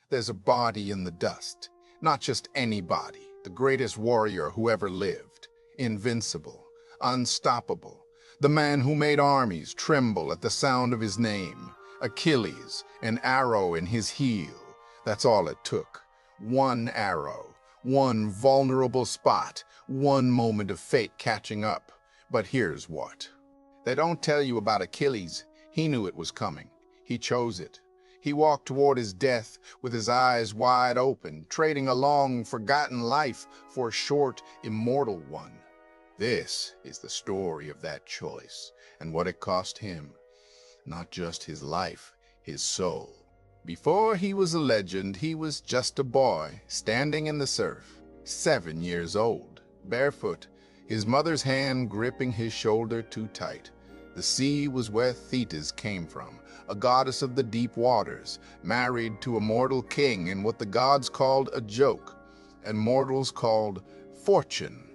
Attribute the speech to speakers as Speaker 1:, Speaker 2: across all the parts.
Speaker 1: There's a body in the dust. Not just any body, the greatest warrior who ever lived. Invincible, unstoppable. The man who made armies tremble at the sound of his name. Achilles, an arrow in his heel. That's all it took. One arrow, one vulnerable spot, one moment of fate catching up. But here's what. They don't tell you about Achilles. He knew it was coming. He chose it. He walked toward his death with his eyes wide open, trading a long-forgotten life for a short, immortal one. This is the story of that choice and what it cost him. Not just his life, his soul. Before he was a legend, he was just a boy, standing in the surf, 7 years old, barefoot, his mother's hand gripping his shoulder too tight. The sea was where Thetis came from, a goddess of the deep waters, married to a mortal king in what the gods called a joke, and mortals called fortune.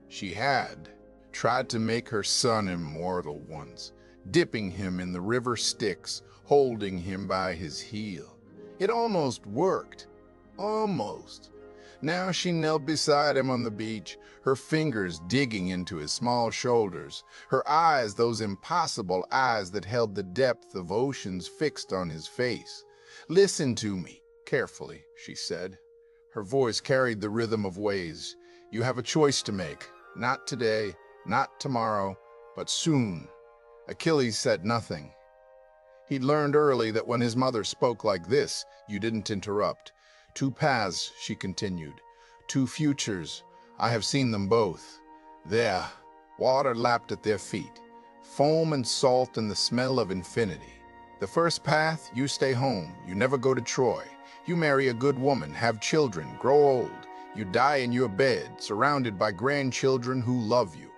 Speaker 1: She had tried to make her son immortal once, dipping him in the river Styx, holding him by his heel. It almost worked. Almost. Now she knelt beside him on the beach, her fingers digging into his small shoulders, her eyes those impossible eyes that held the depth of oceans fixed on his face. "Listen to me, carefully," she said. Her voice carried the rhythm of waves. "You have a choice to make. Not today, not tomorrow, but soon." Achilles said nothing. He'd learned early that when his mother spoke like this, you didn't interrupt. "Two paths," she continued. "Two futures. I have seen them both. There, water lapped at their feet, foam and salt and the smell of infinity. The first path, you stay home. You never go to Troy. You marry a good woman, have children, grow old. You die in your bed, surrounded by grandchildren who love you.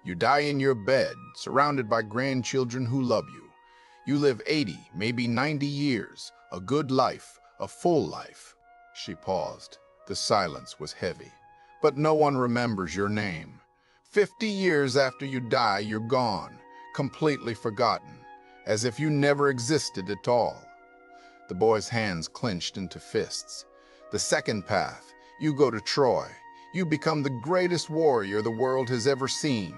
Speaker 1: You die in your bed, surrounded by grandchildren who love you. You live 80, maybe 90 years, a good life, a full life." She paused. The silence was heavy. "But no one remembers your name. 50 years after you die, you're gone, completely forgotten, as if you never existed at all." The boy's hands clenched into fists. "The second path, you go to Troy. You become the greatest warrior the world has ever seen.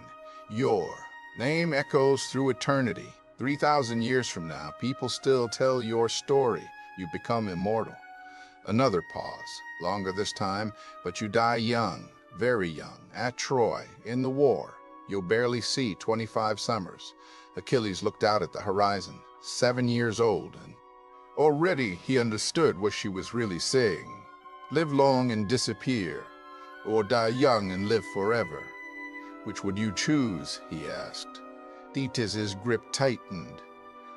Speaker 1: Your name echoes through eternity. 3,000 years from now, people still tell your story. You become immortal." Another pause, longer this time, "But you die young, very young, at Troy, in the war. You'll barely see 25 summers." Achilles looked out at the horizon, 7 years old, and already he understood what she was really saying. Live long and disappear, or die young and live forever. "Which would you choose?" he asked. Thetis's grip tightened.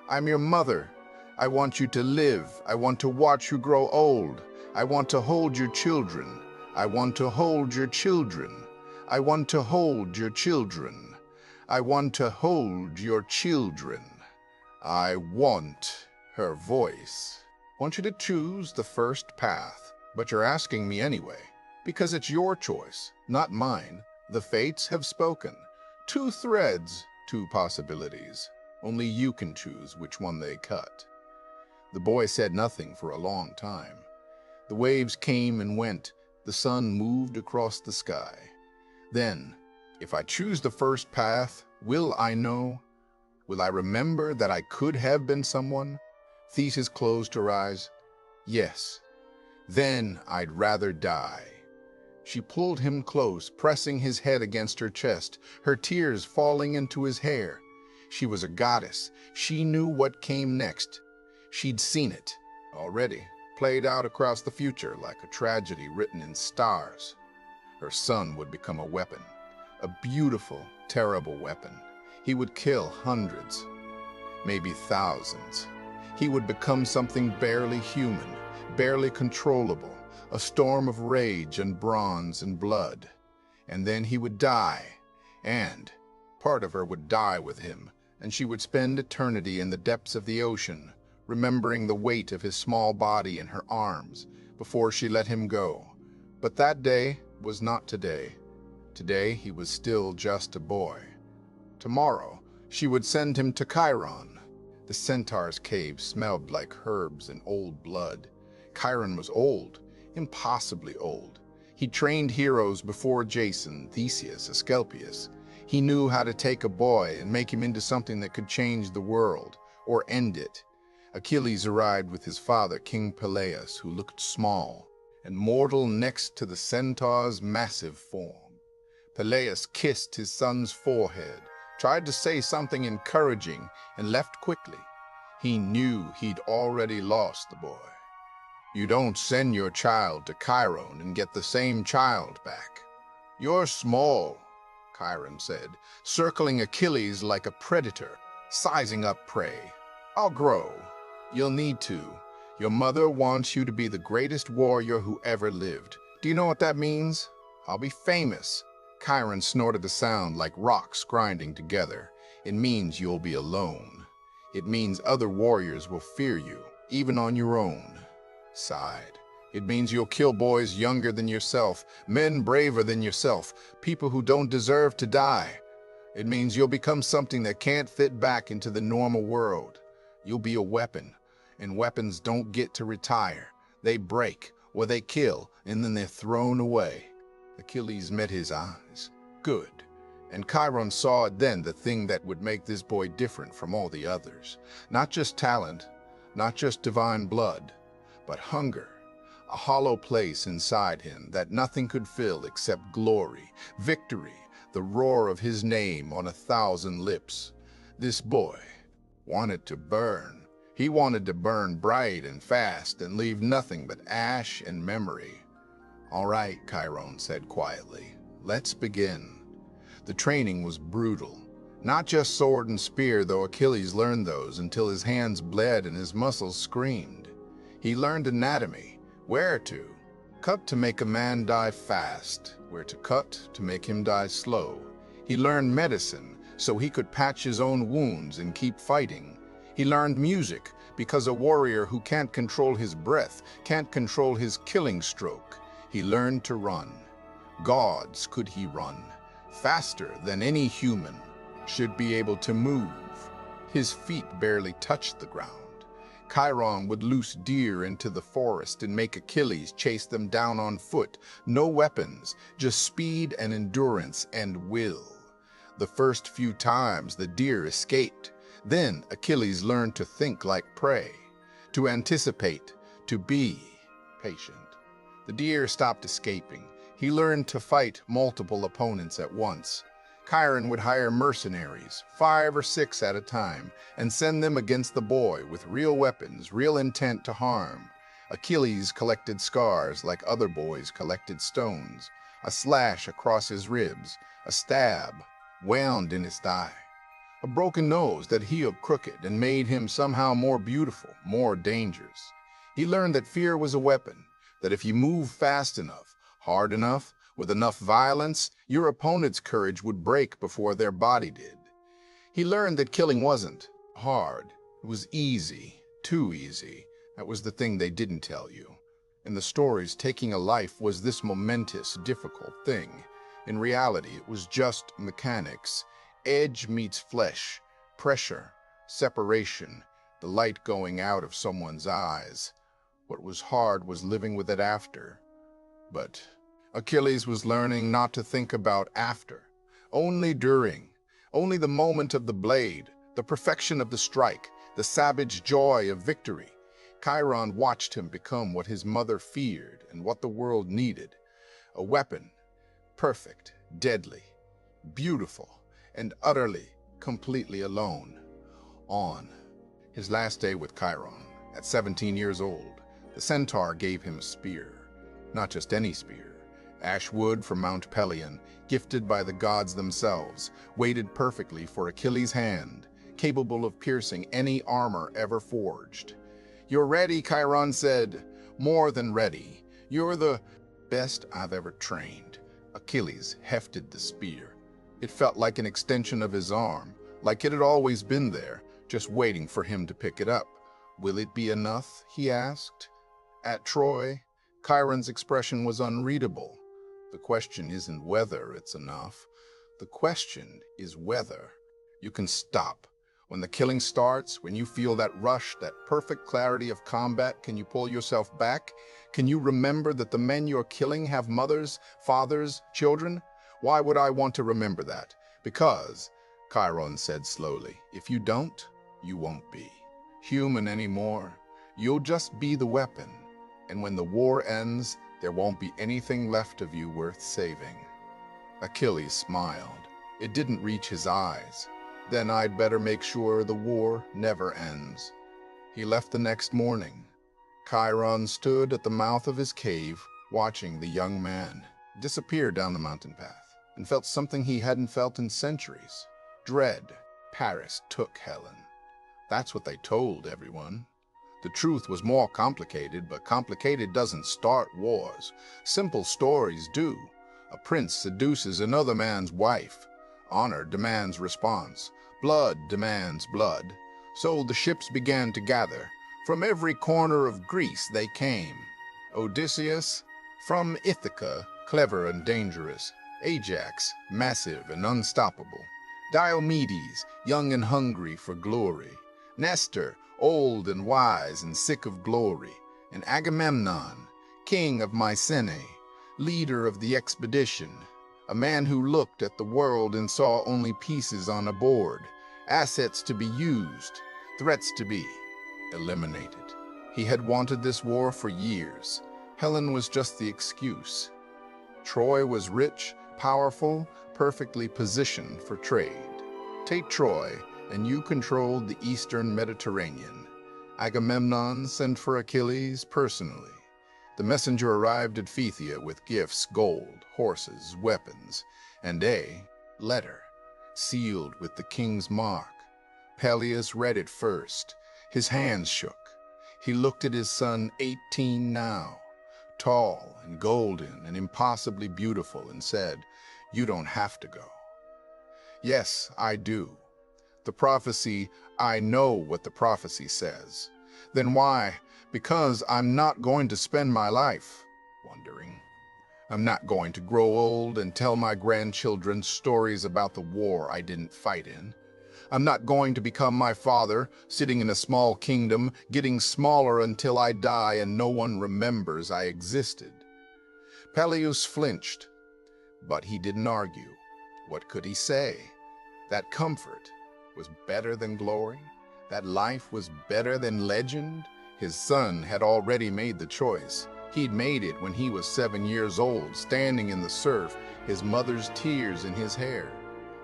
Speaker 1: "I'm your mother. I want you to live. I want to watch you grow old. I want to hold your children. I want to hold your children. I want to hold your children. I want to hold your children. I want," her voice. "Want you to choose the first path, but you're asking me anyway, because it's your choice, not mine. The fates have spoken. 2 threads, 2 possibilities. Only you can choose which one they cut." The boy said nothing for a long time. The waves came and went. The sun moved across the sky. Then, "If I choose the first path, will I know? Will I remember that I could have been someone?" Thetis closed her eyes. "Yes. Then I'd rather die." She pulled him close, pressing his head against her chest, her tears falling into his hair. She was a goddess. She knew what came next. She'd seen it already, played out across the future like a tragedy written in stars. Her son would become a weapon, a beautiful, terrible weapon. He would kill hundreds, maybe thousands. He would become something barely human, barely controllable, a storm of rage and bronze and blood. And then he would die, and part of her would die with him, and she would spend eternity in the depths of the ocean, remembering the weight of his small body in her arms before she let him go. But that day was not today. Today he was still just a boy. Tomorrow she would send him to Chiron. The centaur's cave smelled like herbs and old blood. Chiron was old, impossibly old. He trained heroes before Jason, Theseus, Asclepius. He knew how to take a boy and make him into something that could change the world, or end it. Achilles arrived with his father, King Peleus, who looked small and mortal next to the centaur's massive form. Peleus kissed his son's forehead, tried to say something encouraging, and left quickly. He knew he'd already lost the boy. You don't send your child to Chiron and get the same child back. You're small, Chiron said, circling Achilles like a predator, sizing up prey. I'll grow. You'll need to. Your mother wants you to be the greatest warrior who ever lived. Do you know what that means? I'll be famous. Chiron snorted a sound like rocks grinding together. It means you'll be alone. It means other warriors will fear you, even on your own. Sighed. It means you'll kill boys younger than yourself, men braver than yourself, people who don't deserve to die. It means you'll become something that can't fit back into the normal world. You'll be a weapon, and weapons don't get to retire. They break, or they kill, and then they're thrown away. Achilles met his eyes. Good. And Chiron saw then the thing that would make this boy different from all the others. Not just talent, not just divine blood, but hunger. A hollow place inside him that nothing could fill except glory, victory, the roar of his name on 1,000 lips. This boy wanted to burn. He wanted to burn bright and fast and leave nothing but ash and memory. All right, Chiron said quietly, let's begin. The training was brutal. Not just sword and spear, though Achilles learned those until his hands bled and his muscles screamed. He learned anatomy, where to cut to make a man die fast, where to cut to make him die slow. He learned medicine so he could patch his own wounds and keep fighting. He learned music because a warrior who can't control his breath can't control his killing stroke. He learned to run. Gods could he run, faster than any human, should be able to move. His feet barely touched the ground. Chiron would loose deer into the forest and make Achilles chase them down on foot. No weapons, just speed and endurance and will. The first few times the deer escaped. Then Achilles learned to think like prey, to anticipate, to be patient. The deer stopped escaping. He learned to fight multiple opponents at once. Chiron would hire mercenaries, 5 or 6 at a time, and send them against the boy with real weapons, real intent to harm. Achilles collected scars like other boys collected stones, a slash across his ribs, a stab wound in his thigh, a broken nose that healed crooked and made him somehow more beautiful, more dangerous. He learned that fear was a weapon, that if you move fast enough, hard enough, with enough violence, your opponent's courage would break before their body did. He learned that killing wasn't hard. It was easy, too easy. That was the thing they didn't tell you. In the stories, taking a life was this momentous, difficult thing. In reality, it was just mechanics. Edge meets flesh, pressure, separation, the light going out of someone's eyes. What was hard was living with it after. But Achilles was learning not to think about after, only during, only the moment of the blade, the perfection of the strike, the savage joy of victory. Chiron watched him become what his mother feared and what the world needed. A weapon, perfect, deadly, beautiful, and utterly, completely alone. On his last day with Chiron, at 17 years old, the centaur gave him a spear. Not just any spear. Ash wood from Mount Pelion, gifted by the gods themselves, weighted perfectly for Achilles' hand, capable of piercing any armor ever forged. You're ready, Chiron said. More than ready. You're the best I've ever trained. Achilles hefted the spear. It felt like an extension of his arm, like it had always been there, just waiting for him to pick it up. Will it be enough? He asked. At Troy, Chiron's expression was unreadable. The question isn't whether it's enough. The question is whether. You can stop, When the killing starts, when you feel that rush, that perfect clarity of combat, can you pull yourself back? Can you remember that the men you're killing have mothers, fathers, children? Why would I want to remember that? Because, Chiron said slowly, if you don't, you won't be human anymore. You'll just be the weapon. And when the war ends, there won't be anything left of you worth saving. Achilles smiled. It didn't reach his eyes. Then I'd better make sure the war never ends. He left the next morning. Chiron stood at the mouth of his cave, watching the young man disappear down the mountain path, and felt something he hadn't felt in centuries. Dread. Paris took Helen. That's what they told everyone. The truth was more complicated, but complicated doesn't start wars. Simple stories do. A prince seduces another man's wife. Honor demands response. Blood demands blood. So the ships began to gather. From every corner of Greece they came. Odysseus, from Ithaca, clever and dangerous. Ajax, massive and unstoppable. Diomedes, young and hungry for glory. Nestor, old and wise and sick of glory. And Agamemnon, king of Mycenae, leader of the expedition. A man who looked at the world and saw only pieces on a board, assets to be used, threats to be eliminated. He had wanted this war for years. Helen was just the excuse. Troy was rich, powerful, perfectly positioned for trade. Take Troy, and you controlled the eastern Mediterranean. Agamemnon sent for Achilles personally. The messenger arrived at Phthia with gifts, gold, horses, weapons, and a letter, sealed with the king's mark. Peleus read it first. His hands shook. He looked at his son, 18 now, tall and golden and impossibly beautiful, and said, "You don't have to go." "Yes, I do. The prophecy, I know what the prophecy says." "Then why?" "Because I'm not going to spend my life wondering. I'm not going to grow old and tell my grandchildren stories about the war I didn't fight in. I'm not going to become my father, sitting in a small kingdom, getting smaller until I die and no one remembers I existed." Peleus flinched, but he didn't argue. What could he say? That comfort was better than glory? That life was better than legend? His son had already made the choice. He'd made it when he was 7 years old, standing in the surf, his mother's tears in his hair.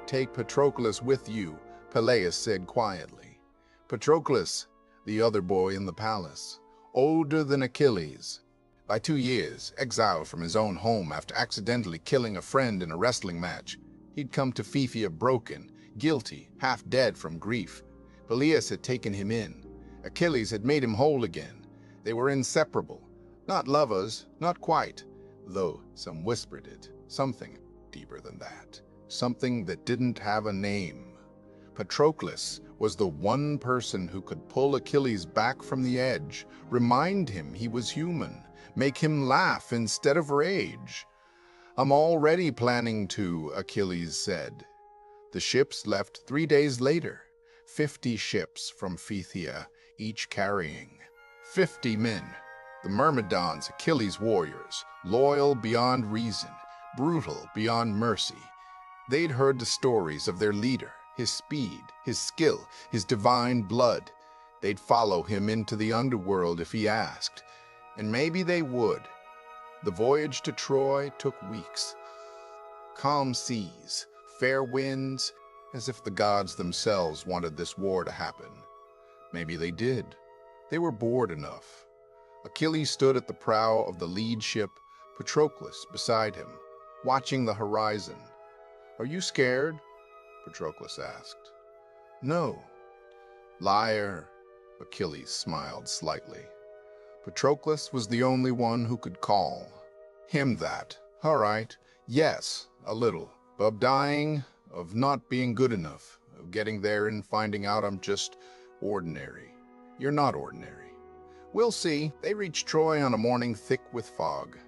Speaker 1: "Take Patroclus with you," Peleus said quietly. Patroclus, the other boy in the palace, older than Achilles. By 2 years, exiled from his own home after accidentally killing a friend in a wrestling match. He'd come to Phthia broken, guilty, half dead from grief. Peleus had taken him in. Achilles had made him whole again. They were inseparable. Not lovers, not quite, though some whispered it. Something deeper than that. Something that didn't have a name. Patroclus was the one person who could pull Achilles back from the edge, remind him he was human, make him laugh instead of rage. "I'm already planning to," Achilles said. The ships left 3 days later. 50 ships from Phthia, each carrying 50 men. The Myrmidons, Achilles' warriors, loyal beyond reason, brutal beyond mercy. They'd heard the stories of their leader, his speed, his skill, his divine blood. They'd follow him into the underworld if he asked, and maybe they would. The voyage to Troy took weeks. Calm seas, fair winds, as if the gods themselves wanted this war to happen. Maybe they did. They were bored enough. Achilles stood at the prow of the lead ship, Patroclus beside him, watching the horizon. "Are you scared?" Patroclus asked. "No." "Liar," Achilles smiled slightly. Patroclus was the only one who could call him that. "All right, yes, a little. Of dying, of not being good enough, of getting there and finding out I'm just ordinary. You're not ordinary." "We'll see." They reached Troy on a morning thick with fog.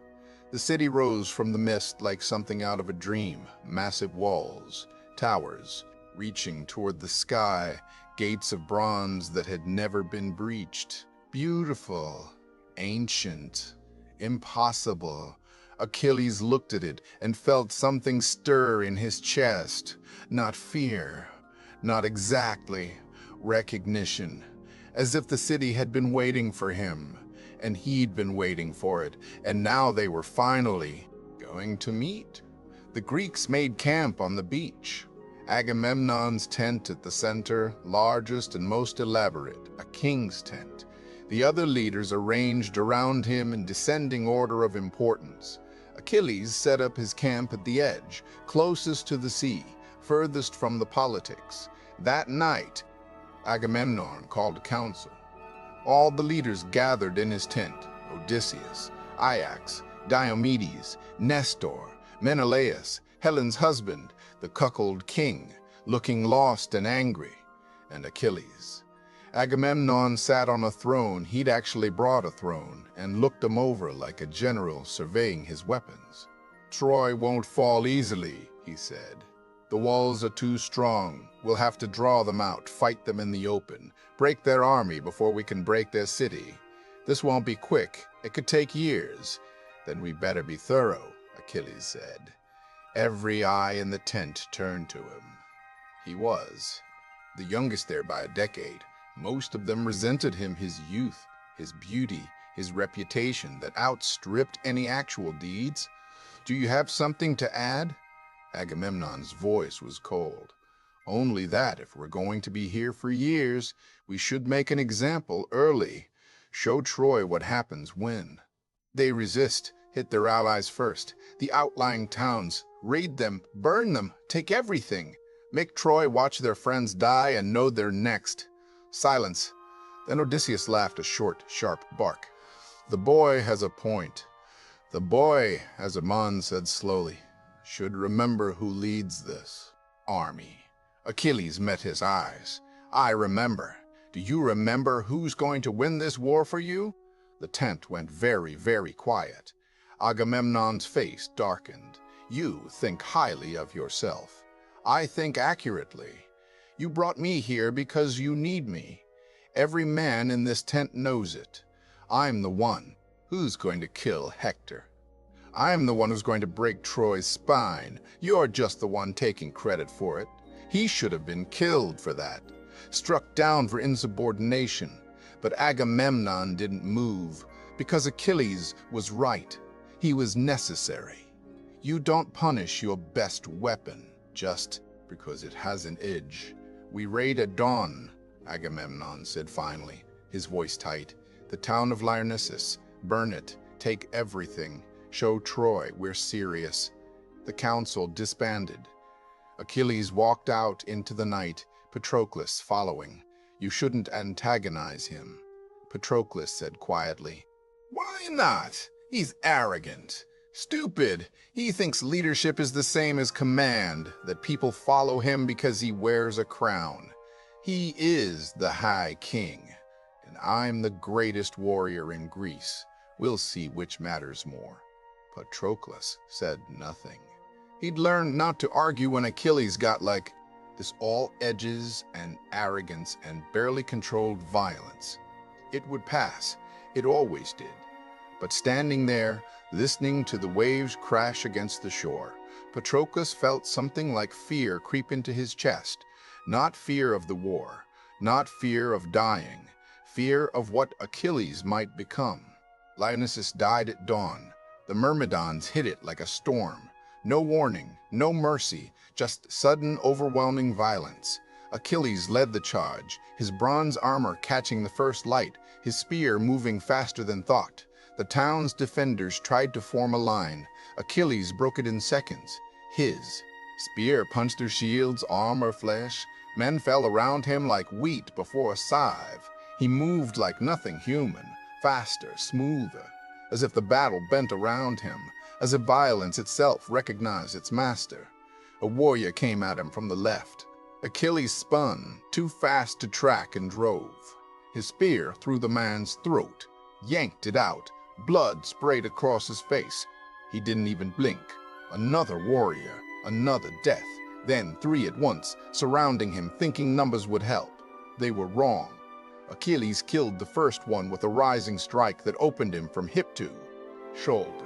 Speaker 1: The city rose from the mist like something out of a dream. Massive walls, towers, reaching toward the sky, gates of bronze that had never been breached. Beautiful, ancient, impossible. Achilles looked at it and felt something stir in his chest. Not fear, not exactly, recognition. As if the city had been waiting for him, and he'd been waiting for it, and now they were finally going to meet. The Greeks made camp on the beach. Agamemnon's tent at the center, largest and most elaborate, a king's tent. The other leaders arranged around him in descending order of importance. Achilles set up his camp at the edge, closest to the sea, furthest from the politics. That night, Agamemnon called a council. All the leaders gathered in his tent: Odysseus, Ajax, Diomedes, Nestor, Menelaus, Helen's husband, the cuckold king, looking lost and angry, and Achilles. Agamemnon sat on a throne. He'd actually brought a throne, and looked them over like a general surveying his weapons. "Troy won't fall easily," he said. "The walls are too strong. We'll have to draw them out, fight them in the open, break their army before we can break their city. This won't be quick. It could take years. Then we better be thorough," Achilles said. Every eye in the tent turned to him. He was the youngest there by a decade. Most of them resented him, his youth, his beauty, his reputation that outstripped any actual deeds. "Do you have something to add?" Agamemnon's voice was cold. "Only that if we're going to be here for years, we should make an example early. Show Troy what happens when they resist. Hit their allies first, the outlying towns, raid them, burn them, take everything. Make Troy watch their friends die and know they're next." Silence. Then Odysseus laughed a short, sharp bark. "The boy has a point. The boy," Agamemnon said slowly, "should remember who leads this army." Achilles met his eyes. "I remember. Do you remember who's going to win this war for you?" The tent went very, very quiet. Agamemnon's face darkened. "You think highly of yourself. I think accurately. You brought me here because you need me. Every man in this tent knows it. I'm the one who's going to kill Hector. I'm the one who's going to break Troy's spine. You're just the one taking credit for it. He should have been killed for that, struck down for insubordination. But Agamemnon didn't move, because Achilles was right. He was necessary. You don't punish your best weapon just because it has an edge. We raid at dawn," Agamemnon said finally, his voice tight. "The town of Lyrnessus. Burn it. Take everything. Show Troy we're serious." The council disbanded. Achilles walked out into the night, Patroclus following. "You shouldn't antagonize him," Patroclus said quietly. "Why not? He's arrogant. Stupid. He thinks leadership is the same as command, that people follow him because he wears a crown. He is the High King, and I'm the greatest warrior in Greece. We'll see which matters more." Patroclus said nothing. He'd learned not to argue when Achilles got like this, all edges and arrogance and barely controlled violence. It would pass. It always did. But standing there, listening to the waves crash against the shore, Patroclus felt something like fear creep into his chest. Not fear of the war, not fear of dying, fear of what Achilles might become. Lyrnessus died at dawn. The Myrmidons hit it like a storm. No warning, no mercy, just sudden, overwhelming violence. Achilles led the charge, his bronze armor catching the first light, his spear moving faster than thought. The town's defenders tried to form a line. Achilles broke it in seconds. His spear punched their shields, armor, flesh. Men fell around him like wheat before a scythe. He moved like nothing human, faster, smoother, as if the battle bent around him, as if violence itself recognized its master. A warrior came at him from the left. Achilles spun, too fast to track, and drove. His spear through the man's throat, yanked it out. Blood sprayed across his face. He didn't even blink. Another warrior, another death, then three at once, surrounding him, thinking numbers would help. They were wrong. Achilles killed the first one with a rising strike that opened him from hip to shoulder.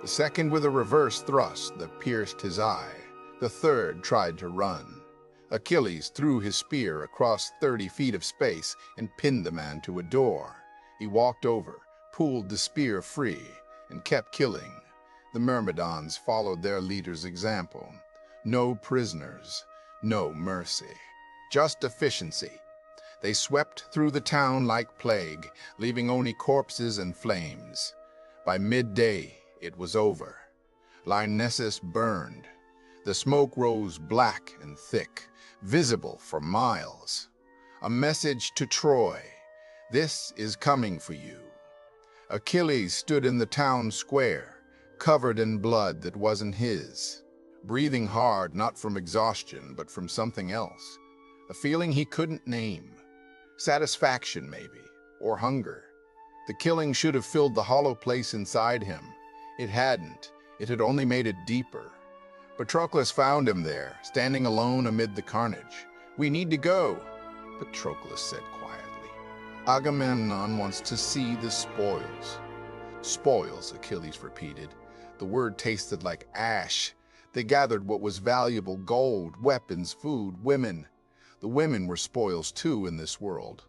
Speaker 1: The second with a reverse thrust that pierced his eye. The third tried to run. Achilles threw his spear across 30 feet of space and pinned the man to a door. He walked over, pulled the spear free, and kept killing. The Myrmidons followed their leader's example. No prisoners, no mercy, just efficiency. They swept through the town like plague, leaving only corpses and flames. By midday, it was over. Lyrnessus burned. The smoke rose black and thick, visible for miles. A message to Troy: this is coming for you. Achilles stood in the town square, covered in blood that wasn't his, breathing hard not from exhaustion but from something else, a feeling he couldn't name. Satisfaction, maybe, or hunger. The killing should have filled the hollow place inside him. It hadn't. It had only made it deeper. Patroclus found him there, standing alone amid the carnage. "We need to go," Patroclus said quietly. "Agamemnon wants to see the spoils." "Spoils," Achilles repeated. The word tasted like ash. They gathered what was valuable: gold, weapons, food, women. The women were spoils too in this world.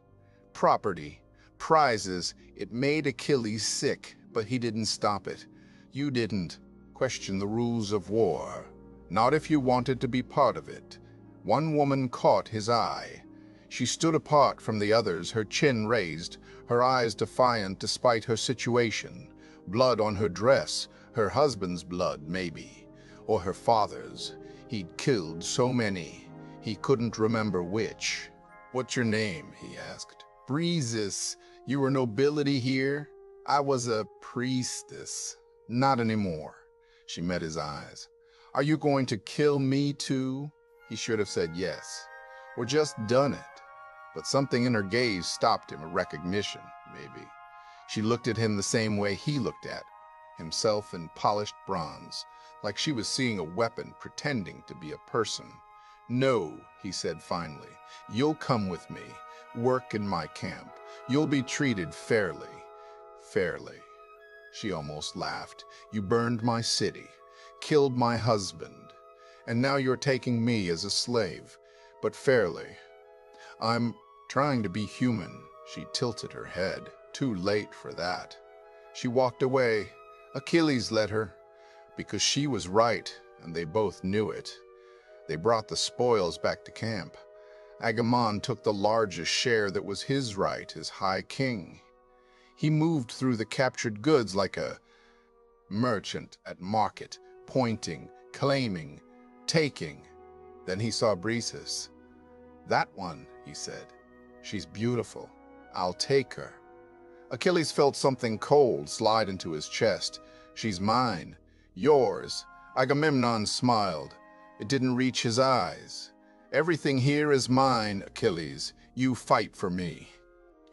Speaker 1: Property, prizes. It made Achilles sick, but he didn't stop it. You didn't. Question the rules of war. Not if you wanted to be part of it. One woman caught his eye. She stood apart from the others, her chin raised, her eyes defiant despite her situation. Blood on her dress, her husband's blood, maybe, or her father's. He'd killed so many. He couldn't remember which. "What's your name?" he asked. "Breezes. You were nobility here?" "I was a priestess." "Not anymore." She met his eyes. "Are you going to kill me too?" He should have said yes, or just done it. But something in her gaze stopped him, a recognition, maybe. She looked at him the same way he looked at himself, in polished bronze, like she was seeing a weapon pretending to be a person. "No," he said finally. "You'll come with me, work in my camp. You'll be treated fairly." Fairly. She almost laughed. "You burned my city, killed my husband, and now you're taking me as a slave. But fairly. I'm trying to be human." She tilted her head. Too late for that. She walked away. Achilles led her, because she was right, and they both knew it. They brought the spoils back to camp. Agamemnon took the largest share that was his right as High King. He moved through the captured goods like a merchant at market, pointing, claiming, taking. Then he saw Breezes. "That one," he said. "She's beautiful. I'll take her." Achilles felt something cold slide into his chest. "She's mine. Yours." Agamemnon smiled. It didn't reach his eyes. "Everything here is mine, Achilles. You fight for me.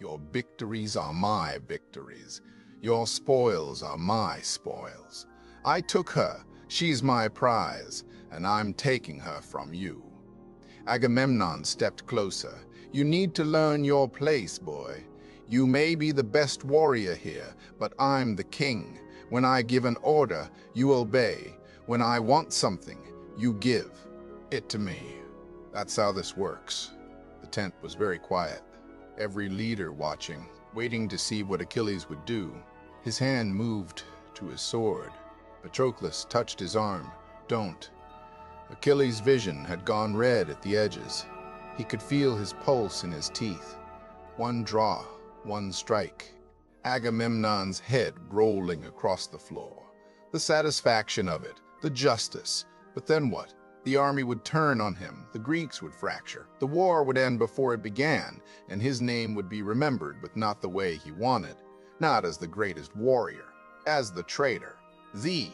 Speaker 1: Your victories are my victories. Your spoils are my spoils. I took her. She's my prize, and I'm taking her from you." Agamemnon stepped closer. "You need to learn your place, boy. You may be the best warrior here, but I'm the king. When I give an order, you obey. When I want something, you give it to me. That's how this works." The tent was very quiet. Every leader watching, waiting to see what Achilles would do. His hand moved to his sword. Patroclus touched his arm. "Don't." Achilles' vision had gone red at the edges. He could feel his pulse in his teeth. One draw, one strike. Agamemnon's head rolling across the floor. The satisfaction of it, the justice. But then what? The army would turn on him, the Greeks would fracture, the war would end before it began, and his name would be remembered, but not the way he wanted. Not as the greatest warrior, as the traitor, the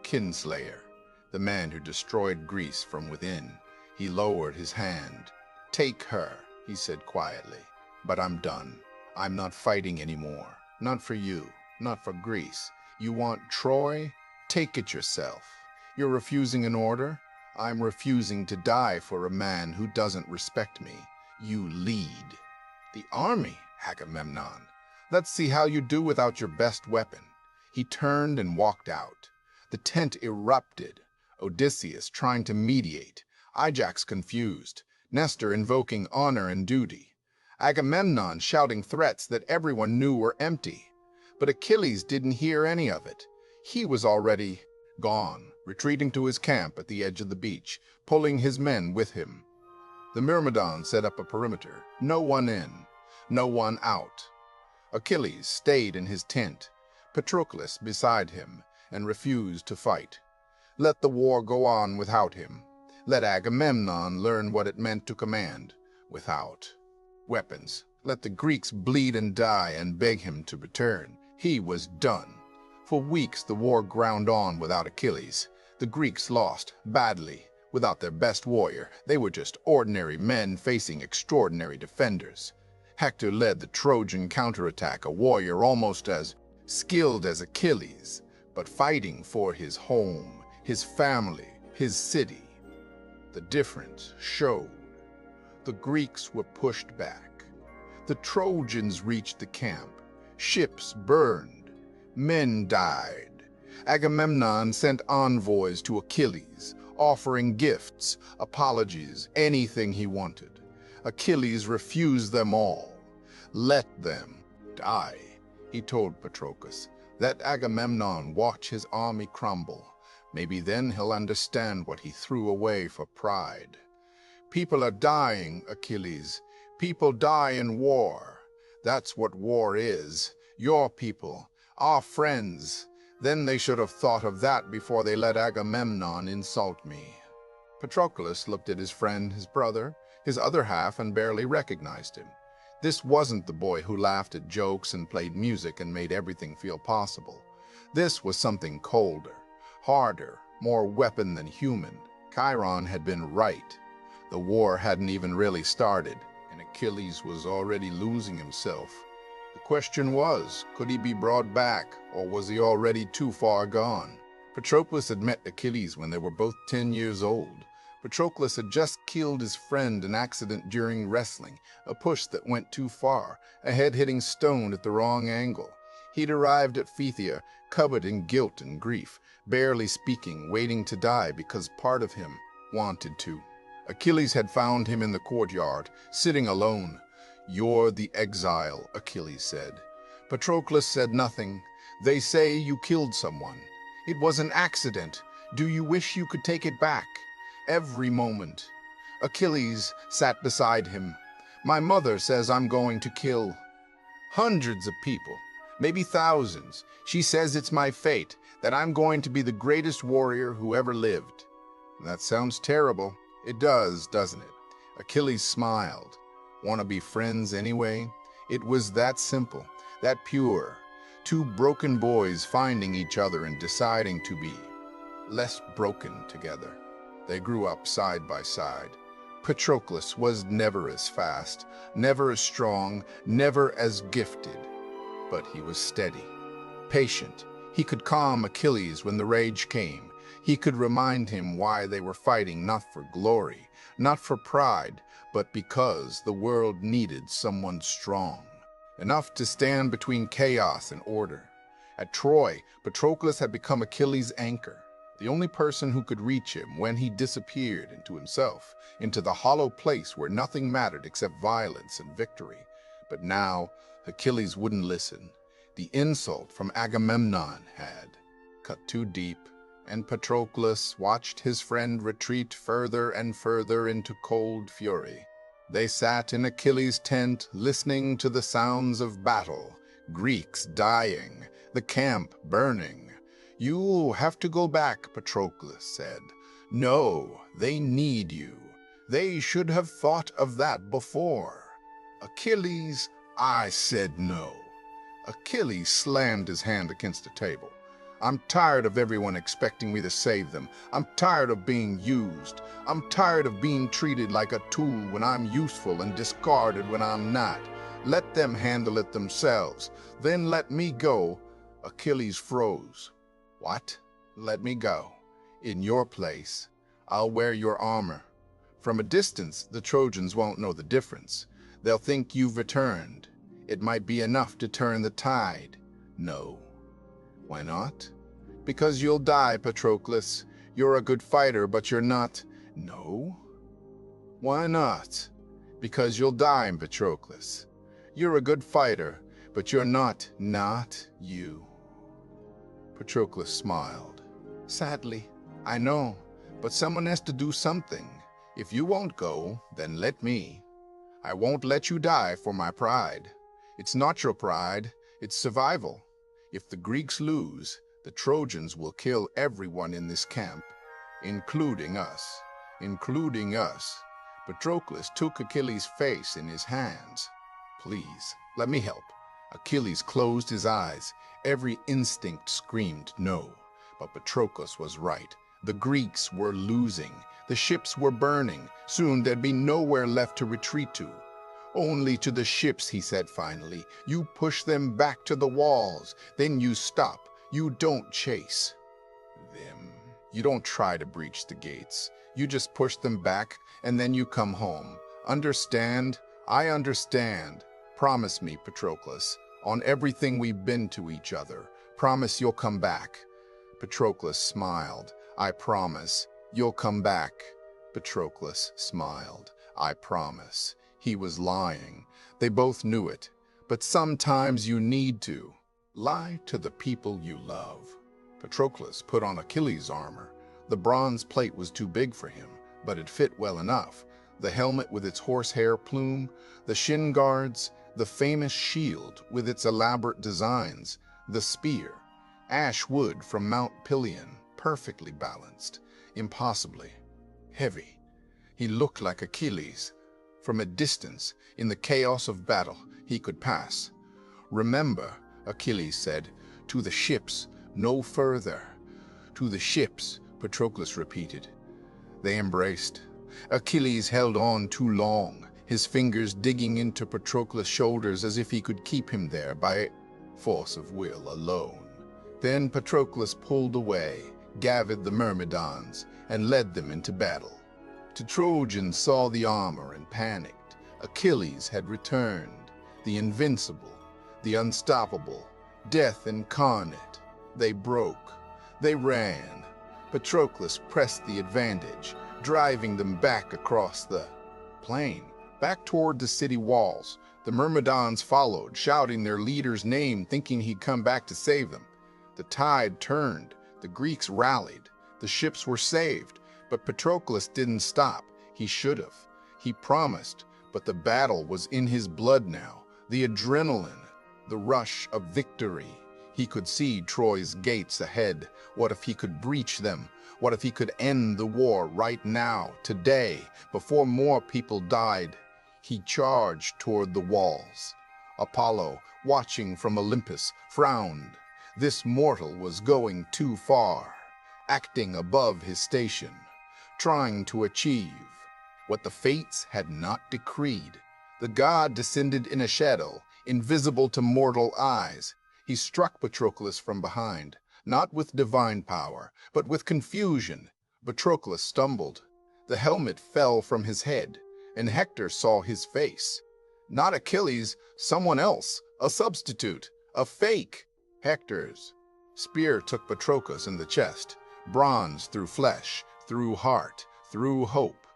Speaker 1: kinslayer, the man who destroyed Greece from within. He lowered his hand. "Take her," he said quietly. "But I'm done. I'm not fighting anymore. Not for you, not for Greece. You want Troy? Take it yourself. You're refusing an order? I'm refusing to die for a man who doesn't respect me. You lead. The army, Agamemnon. Let's see how you do without your best weapon. He turned and walked out. The tent erupted. Odysseus trying to mediate. Ajax confused. Nestor invoking honor and duty. Agamemnon shouting threats that everyone knew were empty. But Achilles didn't hear any of it. He was already gone, retreating to his camp at the edge of the beach, pulling his men with him. The Myrmidons set up a perimeter. No one in, no one out. Achilles stayed in his tent, Patroclus beside him, and refused to fight. Let the war go on without him. Let Agamemnon learn what it meant to command without weapons. Let the Greeks bleed and die and beg him to return. He was done. For weeks the war ground on without Achilles. The Greeks lost badly without their best warrior. They were just ordinary men facing extraordinary defenders. Hector led the Trojan counterattack, a warrior almost as skilled as Achilles, but fighting for his home, his family, his city. The difference showed. The Greeks were pushed back. The Trojans reached the camp. Ships burned. Men died. Agamemnon sent envoys to Achilles, offering gifts, apologies, anything he wanted. Achilles refused them all. Let them die, he told Patroclus. Let Agamemnon watch his army crumble. Maybe then he'll understand what he threw away for pride. People are dying, Achilles. People die in war. That's what war is. Your people, our friends. Then they should have thought of that before they let Agamemnon insult me. Patroclus looked at his friend, his brother, his other half, and barely recognized him. This wasn't the boy who laughed at jokes and played music and made everything feel possible. This was something colder, harder, more weapon than human. Chiron had been right. The war hadn't even really started, and Achilles was already losing himself. The question was, could he be brought back, or was he already too far gone? Patroclus had met Achilles when they were both 10 years old. Patroclus had just killed his friend in an accident during wrestling, a push that went too far, a head-hitting stone at the wrong angle. He'd arrived at Phthia, covered in guilt and grief, barely speaking, waiting to die because part of him wanted to. Achilles had found him in the courtyard, sitting alone. "You're the exile," Achilles said. Patroclus said nothing. "They say you killed someone. It was an accident. Do you wish you could take it back?" Every moment. Achilles sat beside him. "My mother says I'm going to kill hundreds of people, maybe thousands. She says it's my fate, that I'm going to be the greatest warrior who ever lived." That sounds terrible. It does, doesn't it? Achilles smiled. Want to be friends anyway? It was that simple, that pure. Two broken boys finding each other and deciding to be less broken together. They grew up side by side. Patroclus was never as fast, never as strong, never as gifted. But he was steady, patient. He could calm Achilles when the rage came. He could remind him why they were fighting, not for glory, not for pride, but because the world needed someone strong, enough to stand between chaos and order. At Troy, Patroclus had become Achilles' anchor, the only person who could reach him when he disappeared into himself, into the hollow place where nothing mattered except violence and victory. But now, Achilles wouldn't listen. The insult from Agamemnon had cut too deep, and Patroclus watched his friend retreat further and further into cold fury. They sat in Achilles' tent, listening to the sounds of battle, Greeks dying, the camp burning. "You'll have to go back," Patroclus said. "No, they need you. They should have thought of that before." "Achilles," I said no. Achilles slammed his hand against the table. "I'm tired of everyone expecting me to save them. I'm tired of being used. I'm tired of being treated like a tool when I'm useful and discarded when I'm not. Let them handle it themselves. Then let me go." Achilles froze. "What? Let me go? In your place? I'll wear your armor." From a distance, the Trojans won't know the difference. They'll think you've returned. It might be enough to turn the tide. No. Why not? Because you'll die, Patroclus. You're a good fighter, but you're not. No. Why not? Because you'll die, Patroclus. You're a good fighter, but you're not you. Patroclus smiled. Sadly, I know, but someone has to do something. If you won't go, then let me. I won't let you die for my pride. It's not your pride, it's survival. If the Greeks lose, the Trojans will kill everyone in this camp, including us. Including us. Patroclus took Achilles' face in his hands. Please, let me help. Achilles closed his eyes. Every instinct screamed no. But Patroclus was right. The Greeks were losing. The ships were burning. Soon there'd be nowhere left to retreat to. Only to the ships, he said finally. You push them back to the walls. Then you stop. You don't chase them. You don't try to breach the gates. You just push them back, and then you come home. Understand? I understand. Promise me, Patroclus, on everything we've been to each other. Promise you'll come back. Patroclus smiled. I promise. You'll come back. Patroclus smiled. I promise. He was lying. They both knew it. But sometimes you need to lie to the people you love. Patroclus put on Achilles' armor. The bronze plate was too big for him, but it fit well enough. The helmet with its horsehair plume, the shin guards, the famous shield with its elaborate designs, the spear, ash wood from Mount Pelion, perfectly balanced, impossibly heavy. He looked like Achilles. From a distance, in the chaos of battle, he could pass. Remember, Achilles said, to the ships, no further. To the ships, Patroclus repeated. They embraced. Achilles held on too long, his fingers digging into Patroclus' shoulders as if he could keep him there by force of will alone. Then Patroclus pulled away, gathered the Myrmidons, and led them into battle. The Trojans saw the armor and panicked. Achilles had returned, the invincible, the unstoppable, death incarnate. They broke. They ran. Patroclus pressed the advantage, driving them back across the plain, back toward the city walls. The Myrmidons followed, shouting their leader's name, thinking he'd come back to save them. The tide turned. The Greeks rallied. The ships were saved. But Patroclus didn't stop. He should have. He promised. But the battle was in his blood now. The adrenaline, the rush of victory. He could see Troy's gates ahead. What if he could breach them? What if he could end the war right now, today, before more people died? He charged toward the walls. Apollo, watching from Olympus, frowned. This mortal was going too far, acting above his station, trying to achieve what the fates had not decreed. The god descended in a shadow, invisible to mortal eyes. He struck Patroclus from behind, not with divine power, but with confusion. Patroclus stumbled. The helmet fell from his head, and Hector saw his face. Not Achilles, someone else, a substitute, a fake. Hector's spear took Patroclus in the chest, bronze through flesh, through heart, through hope.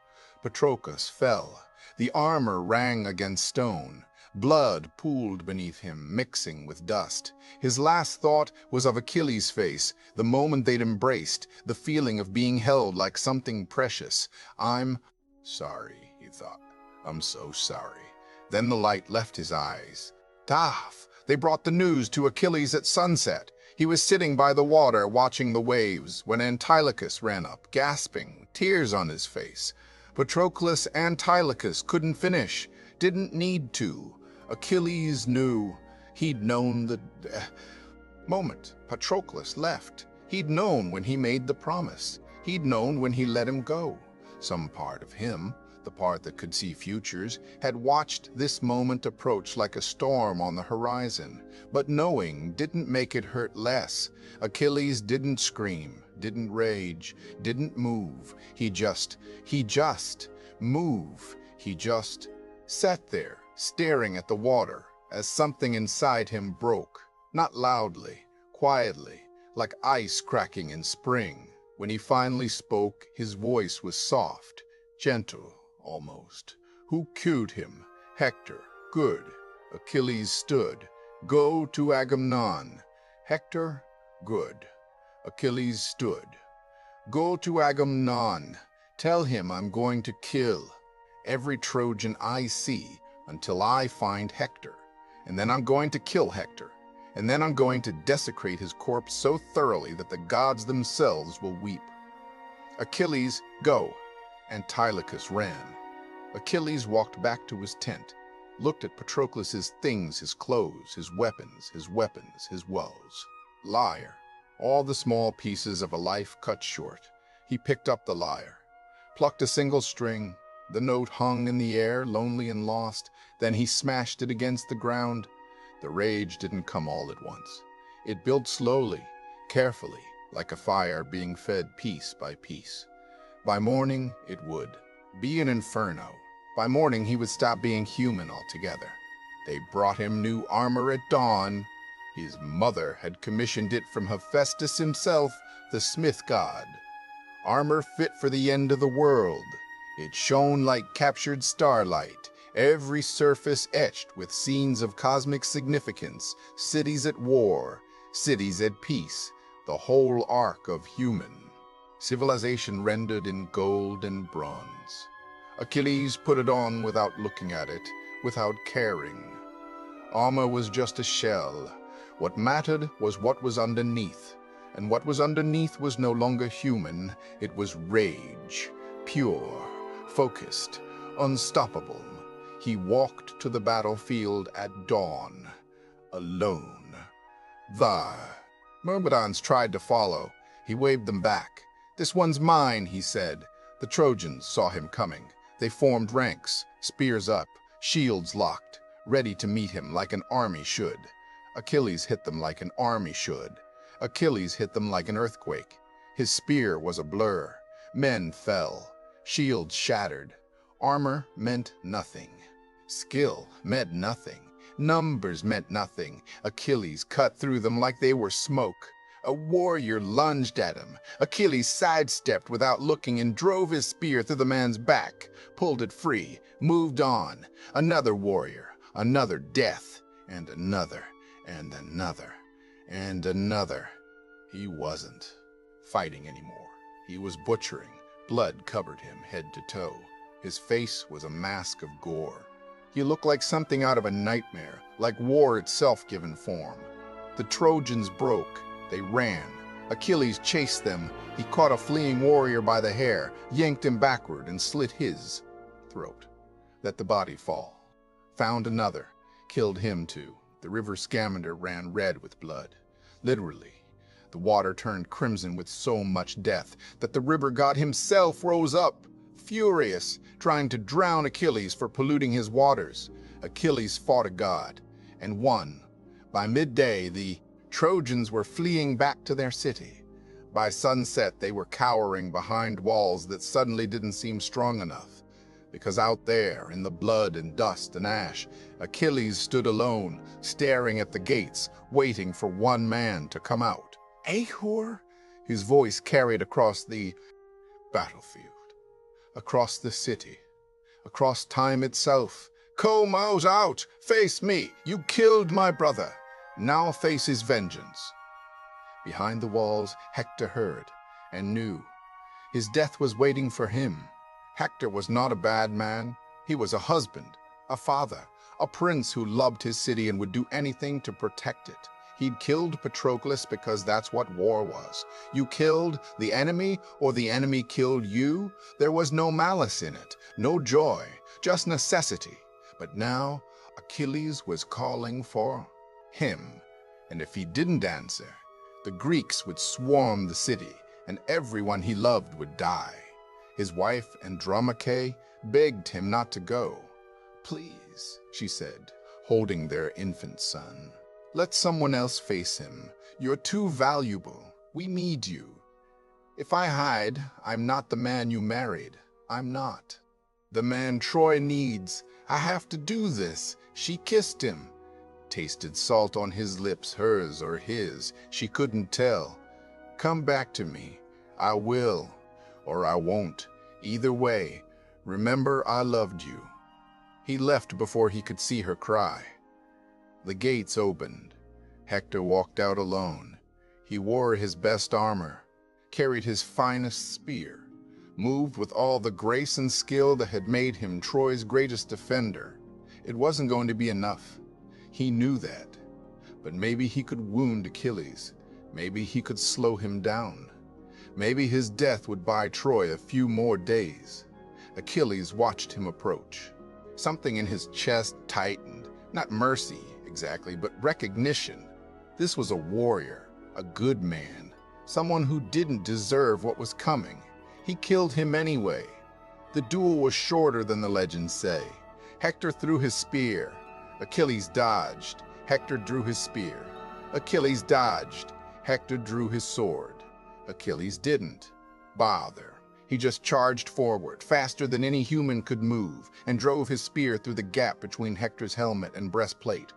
Speaker 1: Patroclus fell. The armor rang against stone. Blood pooled beneath him, mixing with dust. His last thought was of Achilles' face, the moment they'd embraced, the feeling of being held like something precious. I'm sorry, he thought. I'm so sorry. Then the light left his eyes. Taf! They brought the news to Achilles at sunset. He was sitting by the water watching the waves when Antilochus ran up, gasping, tears on his face. Patroclus Antilochus couldn't finish, didn't need to. Achilles knew. He'd known the moment Patroclus left. He'd known when he made the promise. He'd known when he let him go. Some part of him, the part that could see futures, had watched this moment approach like a storm on the horizon. But knowing didn't make it hurt less. Achilles didn't scream, didn't rage, didn't move. He just move. He just sat there, staring at the water, as something inside him broke. Not loudly, quietly, like ice cracking in spring. When he finally spoke, his voice was soft, gentle, almost. Who cued him? Hector. Good. Achilles stood. Go to Agamemnon. Hector. Good. Achilles stood. Go to Agamemnon. Tell him I'm going to kill every Trojan I see until I find Hector. And then I'm going to kill Hector. And then I'm going to desecrate his corpse so thoroughly that the gods themselves will weep. Achilles, go. Antilochus ran. Achilles walked back to his tent, looked at Patroclus's things, his clothes, his weapons, his woes. Lyre. All the small pieces of a life cut short. He picked up the lyre, plucked a single string. The note hung in the air, lonely and lost. Then he smashed it against the ground. The rage didn't come all at once. It built slowly, carefully, like a fire being fed piece by piece. By morning, it would be an inferno. By morning, he would stop being human altogether. They brought him new armor at dawn. His mother had commissioned it from Hephaestus himself, the smith god. Armor fit for the end of the world. It shone like captured starlight, every surface etched with scenes of cosmic significance, cities at war, cities at peace, the whole arc of human civilization rendered in gold and bronze. Achilles put it on without looking at it, without caring. Armor was just a shell. What mattered was what was underneath, and what was underneath was no longer human. It was rage, pure, focused, unstoppable. He walked to the battlefield at dawn, alone. The Myrmidons tried to follow. He waved them back. This one's mine, he said. The Trojans saw him coming. They formed ranks, spears up, shields locked, ready to meet him like an army should. Achilles hit them like an army should. Achilles hit them like an earthquake. His spear was a blur. Men fell. Shields shattered. Armor meant nothing. Skill meant nothing. Numbers meant nothing. Achilles cut through them like they were smoke. A warrior lunged at him. Achilles sidestepped without looking and drove his spear through the man's back, pulled it free, moved on. Another warrior, another death, and another, and another, and another. He wasn't fighting anymore. He was butchering. Blood covered him head to toe. His face was a mask of gore. He looked like something out of a nightmare, like war itself given form. The Trojans broke. They ran. Achilles chased them. He caught a fleeing warrior by the hair, yanked him backward, and slit his throat. Let the body fall. Found another. Killed him too. The river Scamander ran red with blood. Literally. The water turned crimson with so much death that the river god himself rose up, furious, trying to drown Achilles for polluting his waters. Achilles fought a god, and won. By midday, the Trojans were fleeing back to their city. By sunset, they were cowering behind walls that suddenly didn't seem strong enough. Because out there, in the blood and dust and ash, Achilles stood alone, staring at the gates, waiting for one man to come out. Ahur? His voice carried across the battlefield, across the city, across time itself. Come out! Face me! You killed my brother! Now face his vengeance. Behind the walls, Hector heard and knew. His death was waiting for him. Hector was not a bad man. He was a husband, a father, a prince who loved his city and would do anything to protect it. He'd killed Patroclus because that's what war was. You killed the enemy or the enemy killed you. There was no malice in it, no joy, just necessity. But now Achilles was calling for him, and if he didn't answer, the Greeks would swarm the city, and everyone he loved would die. His wife Andromache begged him not to go. Please, she said, holding their infant son. Let someone else face him. You're too valuable. We need you. If I hide, I'm not the man you married. I'm not. The man Troy needs. I have to do this. She kissed him. Tasted salt on his lips, hers or his. She couldn't tell. Come back to me. I will, or I won't. Either way, remember I loved you. He left before he could see her cry. The gates opened. Hector walked out alone. He wore his best armor, carried his finest spear, moved with all the grace and skill that had made him Troy's greatest defender. It wasn't going to be enough. He knew that. But maybe he could wound Achilles. Maybe he could slow him down. Maybe his death would buy Troy a few more days. Achilles watched him approach. Something in his chest tightened. Not mercy, exactly, but recognition. This was a warrior, a good man, someone who didn't deserve what was coming. He killed him anyway. The duel was shorter than the legends say. Hector threw his spear. Achilles dodged. Hector drew his spear. Achilles dodged. Hector drew his sword. Achilles didn't bother. He just charged forward, faster than any human could move, and drove his spear through the gap between Hector's helmet and breastplate.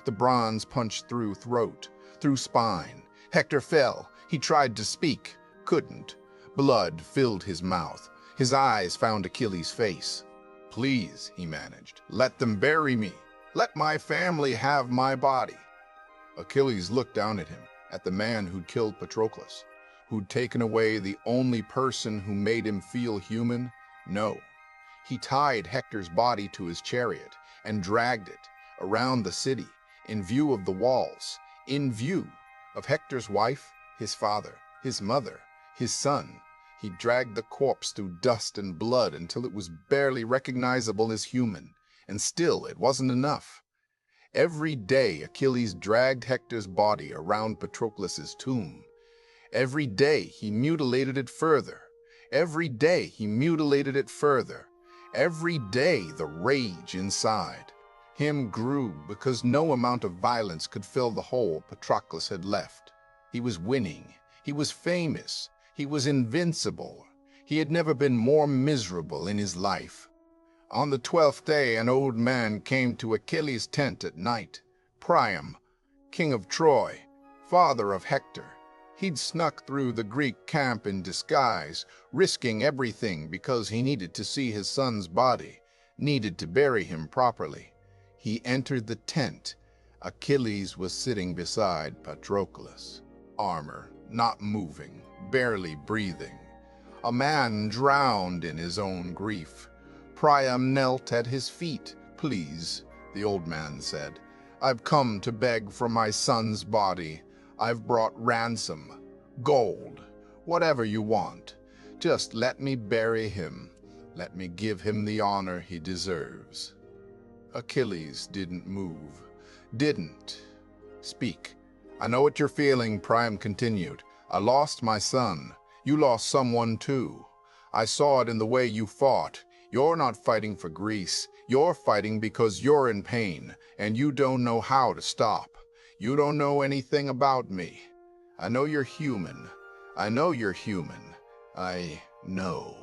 Speaker 1: The bronze punched through throat, through spine. Hector fell. He tried to speak, couldn't. Blood filled his mouth. His eyes found Achilles' face. Please, he managed, let them bury me. Let my family have my body. Achilles looked down at him, at the man who'd killed Patroclus, who'd taken away the only person who made him feel human. No. He tied Hector's body to his chariot and dragged it around the city, in view of the walls, in view of Hector's wife, his father, his mother, his son. He dragged the corpse through dust and blood until it was barely recognizable as human, and still it wasn't enough. Every day Achilles dragged Hector's body around Patroclus's tomb. Every day he mutilated it further. Every day he mutilated it further. Every day the rage inside him grew because no amount of violence could fill the hole Patroclus had left. He was winning. He was famous. He was invincible. He had never been more miserable in his life. On the 12th day, an old man came to Achilles' tent at night. Priam, king of Troy, father of Hector. He'd snuck through the Greek camp in disguise, risking everything because he needed to see his son's body, needed to bury him properly. He entered the tent. Achilles was sitting beside Patroclus, armor, not moving, barely breathing. A man drowned in his own grief. Priam knelt at his feet. Please, the old man said, I've come to beg for my son's body. I've brought ransom, gold, whatever you want. Just let me bury him. Let me give him the honor he deserves. Achilles didn't move, didn't speak. I know what you're feeling, Priam continued. I lost my son. You lost someone too. I saw it in the way you fought. You're not fighting for Greece. You're fighting because you're in pain, and you don't know how to stop. You don't know anything about me. I know you're human. I know you're human. I know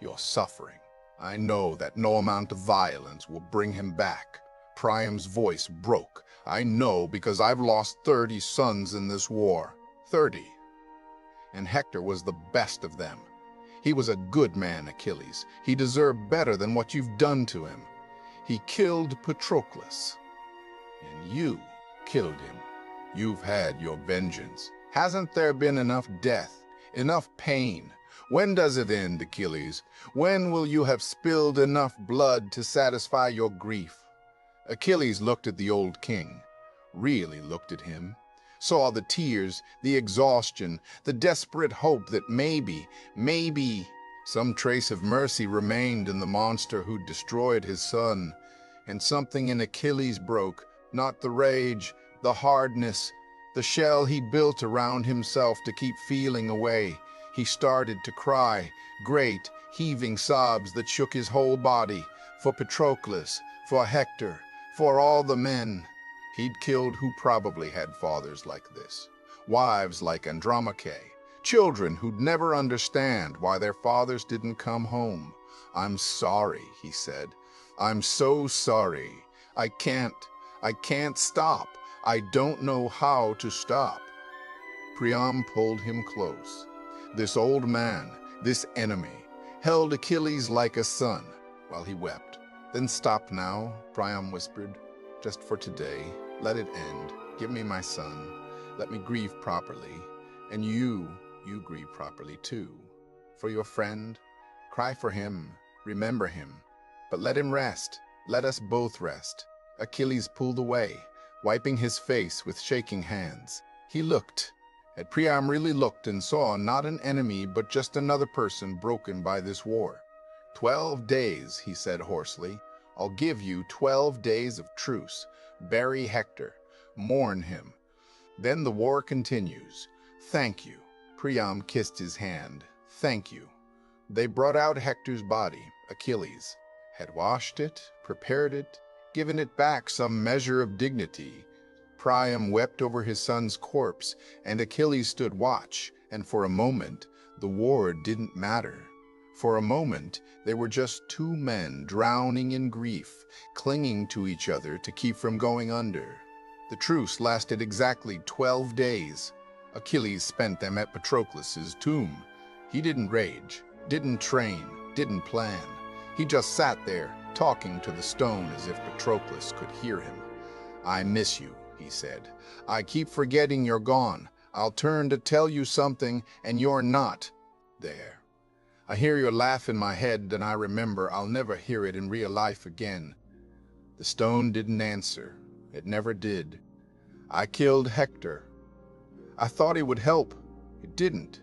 Speaker 1: you're suffering. I know that no amount of violence will bring him back. Priam's voice broke. I know because I've lost 30 sons in this war. 30. And Hector was the best of them. He was a good man, Achilles. He deserved better than what you've done to him. He killed Patroclus. And you killed him. You've had your vengeance. Hasn't there been enough death, enough pain? When does it end, Achilles? When will you have spilled enough blood to satisfy your grief? Achilles looked at the old king, really looked at him, saw the tears, the exhaustion, the desperate hope that maybe, some trace of mercy remained in the monster who'd destroyed his son. And something in Achilles broke, not the rage, the hardness, the shell he'd built around himself to keep feeling away. He started to cry, great, heaving sobs that shook his whole body, for Patroclus, for Hector, for all the men he'd killed who probably had fathers like this, wives like Andromache, Children who'd never understand why their fathers didn't come home. "I'm sorry," he said. "I'm so sorry. I can't stop. I don't know how to stop." Priam pulled him close. This old man, this enemy, held Achilles like a son while he wept. "Then stop now," Priam whispered. "Just for today. Let it end. Give me my son. Let me grieve properly. And you grieve properly too. For your friend, cry for him, remember him. But let him rest. Let us both rest." Achilles pulled away, wiping his face with shaking hands. He looked. And Priam really looked and saw not an enemy, but just another person broken by this war. 12 days, he said hoarsely. "I'll give you 12 days of truce. Bury Hector. Mourn him. Then the war continues. Thank you." Priam kissed his hand. "Thank you." They brought out Hector's body. Achilles had washed it, prepared it, given it back some measure of dignity. Priam wept over his son's corpse, and Achilles stood watch, and for a moment, the war didn't matter. For a moment, they were just two men drowning in grief, clinging to each other to keep from going under. The truce lasted exactly 12 days. Achilles spent them at Patroclus's tomb. He didn't rage, didn't train, didn't plan. He just sat there, talking to the stone as if Patroclus could hear him. "I miss you," he said. "I keep forgetting you're gone. I'll turn to tell you something, and you're not there. I hear your laugh in my head, and I remember I'll never hear it in real life again." The stone didn't answer. It never did. "I killed Hector. I thought he would help. It didn't.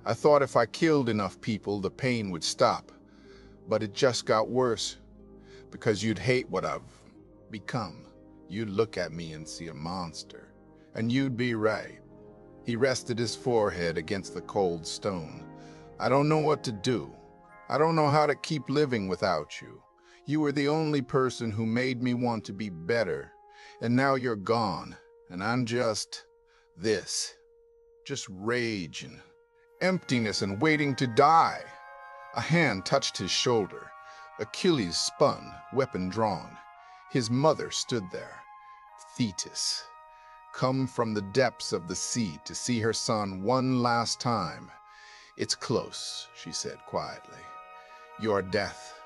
Speaker 1: I thought if I killed enough people, the pain would stop. But it just got worse. Because you'd hate what I've become. You'd look at me and see a monster. And you'd be right." He rested his forehead against the cold stone. "I don't know what to do. I don't know how to keep living without you. You were the only person who made me want to be better. And now you're gone. And I'm just this. Just rage and emptiness and waiting to die." A hand touched his shoulder. Achilles spun, weapon drawn. His mother stood there. Thetis, come from the depths of the sea to see her son one last time. "It's close," she said quietly. "Your death.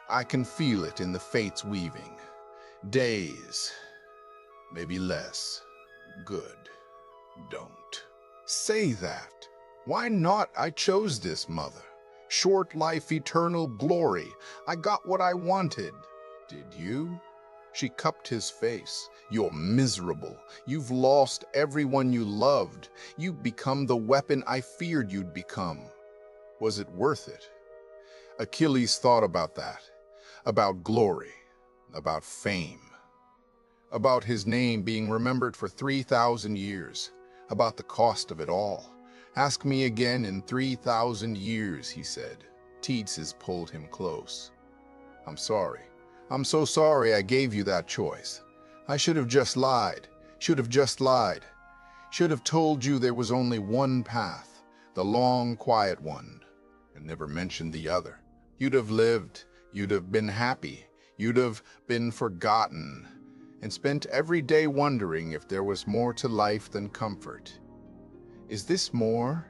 Speaker 1: I can feel it in the fates weaving. Days, maybe less. Good. Don't say that. Why not? I chose this, mother. Short life, eternal glory. I got what I wanted." "Did you?" She cupped his face. "You're miserable. You've lost everyone you loved. You've become the weapon I feared you'd become. Was it worth it?" Achilles thought about that. About glory. About fame. About his name being remembered for 3,000 years. About the cost of it all. "Ask me again in 3,000 years," he said. Thetis pulled him close. "I'm sorry. I'm so sorry I gave you that choice. I should have just lied. Should have just lied. Should have told you there was only one path, the long, quiet one, and never mentioned the other. You'd have lived. You'd have been happy. You'd have been forgotten, and spent every day wondering if there was more to life than comfort. Is this more?"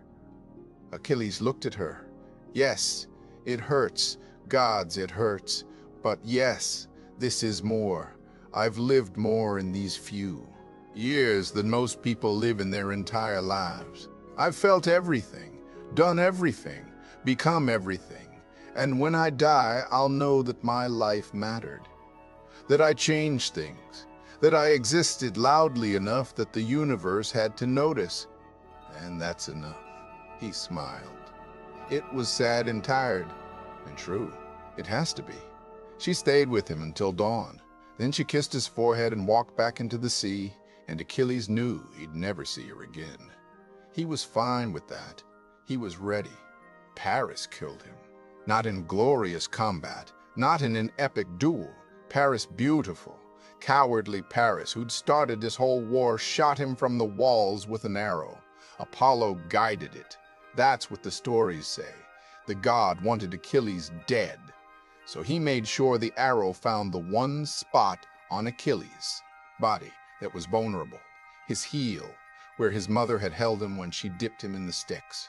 Speaker 1: Achilles looked at her. "Yes, it hurts. Gods, it hurts. But yes, this is more. I've lived more in these few years than most people live in their entire lives. I've felt everything, done everything, become everything. And when I die, I'll know that my life mattered. That I changed things. That I existed loudly enough that the universe had to notice. And that's enough." He smiled. It was sad and tired. And true, it has to be. She stayed with him until dawn. Then she kissed his forehead and walked back into the sea, and Achilles knew he'd never see her again. He was fine with that. He was ready. Paris killed him. Not in glorious combat, not in an epic duel. Paris beautiful, cowardly Paris, who'd started this whole war, shot him from the walls with an arrow. Apollo guided it. That's what the stories say. The god wanted Achilles dead, so he made sure the arrow found the one spot on Achilles' body that was vulnerable, his heel, where his mother had held him when she dipped him in the Styx.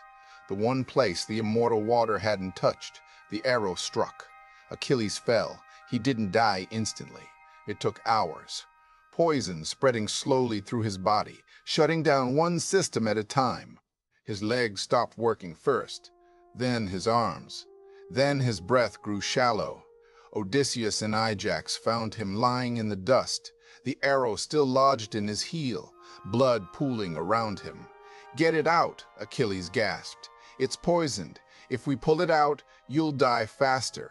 Speaker 1: The one place the immortal water hadn't touched. The arrow struck. Achilles fell. He didn't die instantly. It took hours. Poison spreading slowly through his body, shutting down one system at a time. His legs stopped working first, then his arms. Then his breath grew shallow. Odysseus and Ajax found him lying in the dust, the arrow still lodged in his heel, blood pooling around him. "Get it out," Achilles gasped. "It's poisoned. If we pull it out, you'll die faster."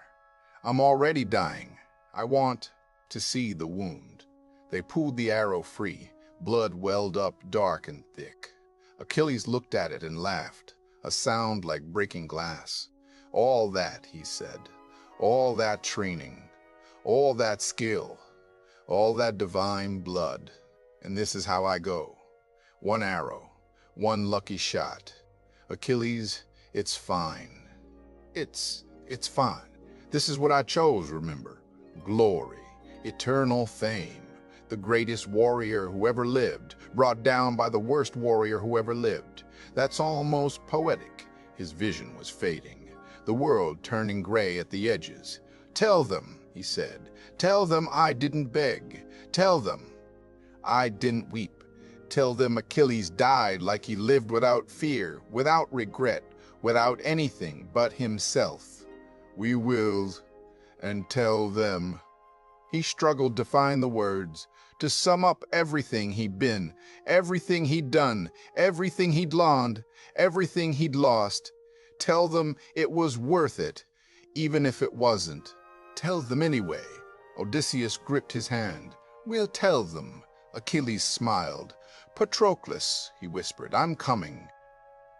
Speaker 1: "I'm already dying. I want to see the wound." They pulled the arrow free. Blood welled up dark and thick. Achilles looked at it and laughed, a sound like breaking glass. "All that," he said, "all that training, all that skill, all that divine blood, and this is how I go. One arrow, one lucky shot. Achilles, it's fine. It's fine. This is what I chose, remember. Glory, eternal fame. The greatest warrior who ever lived, brought down by the worst warrior who ever lived. That's almost poetic." His vision was fading, the world turning gray at the edges. "Tell them," he said, "tell them I didn't beg. Tell them I didn't weep. Tell them Achilles died like he lived without fear, without regret, without anything but himself. We will, and tell them." He struggled to find the words, to sum up everything he'd been, everything he'd done, everything he'd learned, everything he'd lost. Tell them it was worth it, even if it wasn't. Tell them anyway. Odysseus gripped his hand. "We'll tell them." Achilles smiled. "Patroclus," he whispered, "I'm coming."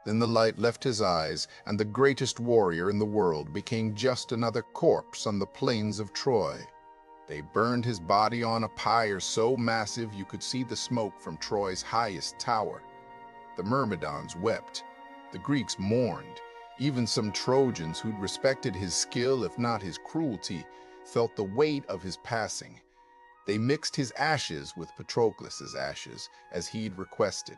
Speaker 1: Then the light left his eyes, and the greatest warrior in the world became just another corpse on the plains of Troy. They burned his body on a pyre so massive you could see the smoke from Troy's highest tower. The Myrmidons wept. The Greeks mourned. Even some Trojans who'd respected his skill, if not his cruelty, felt the weight of his passing. They mixed his ashes with Patroclus's ashes, as he'd requested.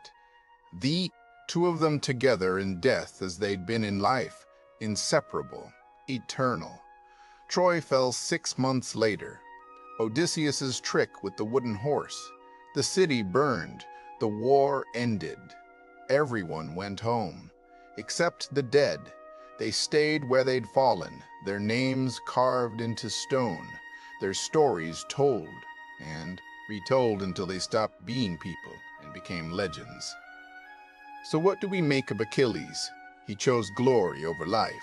Speaker 1: The two of them together in death as they'd been in life, inseparable, eternal. Troy fell 6 months later. Odysseus's trick with the wooden horse. The city burned. The war ended. Everyone went home, except the dead. They stayed where they'd fallen, their names carved into stone, their stories told and retold until they stopped being people and became legends. So what do we make of Achilles? He chose glory over life,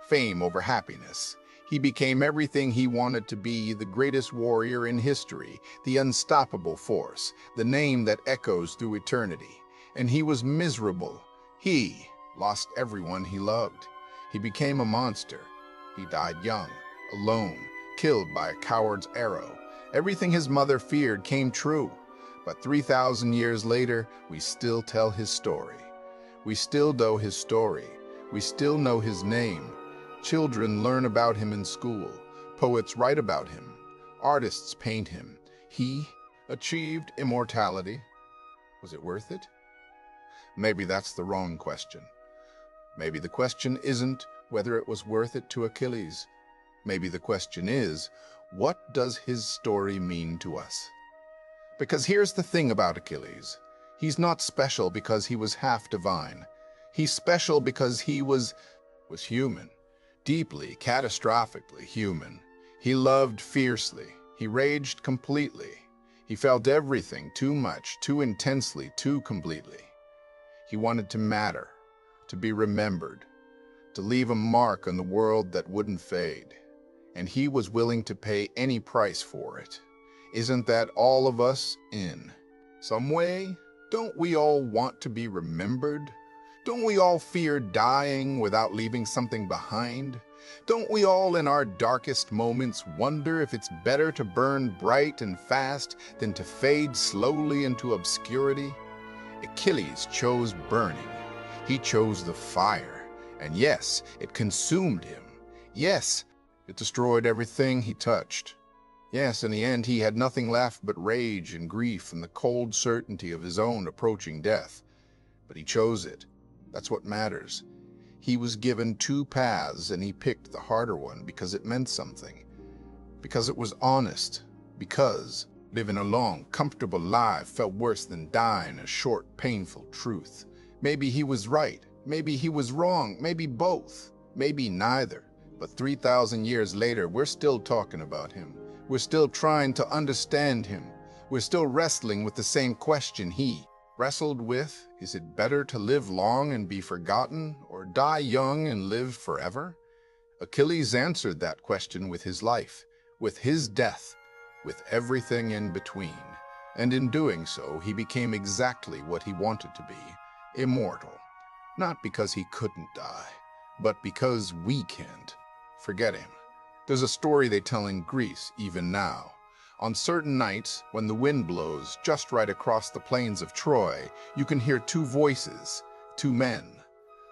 Speaker 1: fame over happiness. He became everything he wanted to be, the greatest warrior in history, the unstoppable force, the name that echoes through eternity. And he was miserable. He lost everyone he loved. He became a monster. He died young, alone, killed by a coward's arrow. Everything his mother feared came true. But 3,000 years later, we still tell his story. We still know his story. We still know his name. Children learn about him in school. Poets write about him. Artists paint him. He achieved immortality. Was it worth it? Maybe that's the wrong question. Maybe the question isn't whether it was worth it to Achilles. Maybe the question is, what does his story mean to us? Because here's the thing about Achilles. He's not special because he was half divine. He's special because he was human. Deeply, catastrophically human. He loved fiercely. He raged completely. He felt everything too much, too intensely, too completely. He wanted to matter, to be remembered, to leave a mark on the world that wouldn't fade. And he was willing to pay any price for it. Isn't that all of us in some way? Don't we all want to be remembered? Don't we all fear dying without leaving something behind? Don't we all in our darkest moments wonder if it's better to burn bright and fast than to fade slowly into obscurity? Achilles chose burning. He chose the fire. And yes, it consumed him. Yes, it destroyed everything he touched. Yes, in the end, he had nothing left but rage and grief and the cold certainty of his own approaching death. But he chose it. That's what matters. He was given two paths, and he picked the harder one because it meant something. Because it was honest. Because living a long, comfortable life felt worse than dying a short, painful truth. Maybe he was right. Maybe he was wrong. Maybe both. Maybe neither. But 3,000 years later, we're still talking about him. We're still trying to understand him. We're still wrestling with the same question he wrestled with. Is it better to live long and be forgotten, or die young and live forever? Achilles answered that question with his life, with his death, with everything in between. And in doing so, he became exactly what he wanted to be, immortal. Not because he couldn't die, but because we can't. Forget him. There's a story they tell in Greece even now. On certain nights, when the wind blows just right across the plains of Troy, you can hear two voices, two men,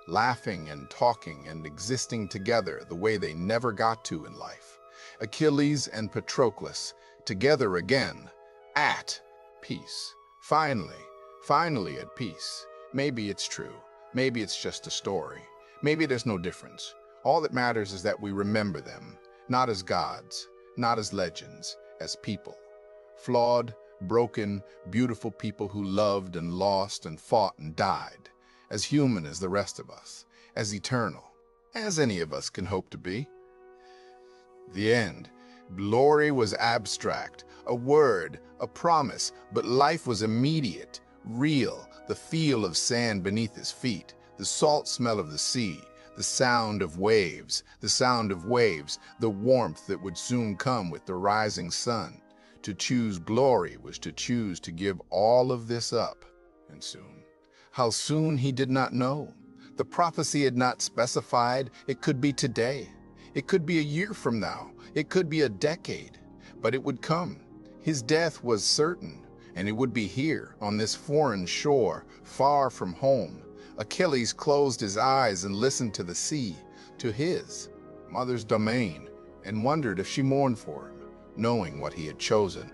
Speaker 1: laughing and talking and existing together the way they never got to in life. Achilles and Patroclus, together again, at peace. Finally at peace. Maybe it's true. Maybe it's just a story. Maybe there's no difference. All that matters is that we remember them. Not as gods, not as legends, as people. Flawed, broken, beautiful people who loved and lost and fought and died. As human as the rest of us. As eternal. As any of us can hope to be. The end. Glory was abstract, a word, a promise, but life was immediate, real, the feel of sand beneath his feet, the salt smell of the sea, the sound of waves, the warmth that would soon come with the rising sun. To choose glory was to choose to give all of this up. And soon. How soon he did not know. The prophecy had not specified. It could be today. It could be a year from now. It could be a decade. But it would come. His death was certain, and it would be here, on this foreign shore, far from home. Achilles closed his eyes and listened to the sea, to his mother's domain, and wondered if she mourned for him, knowing what he had chosen.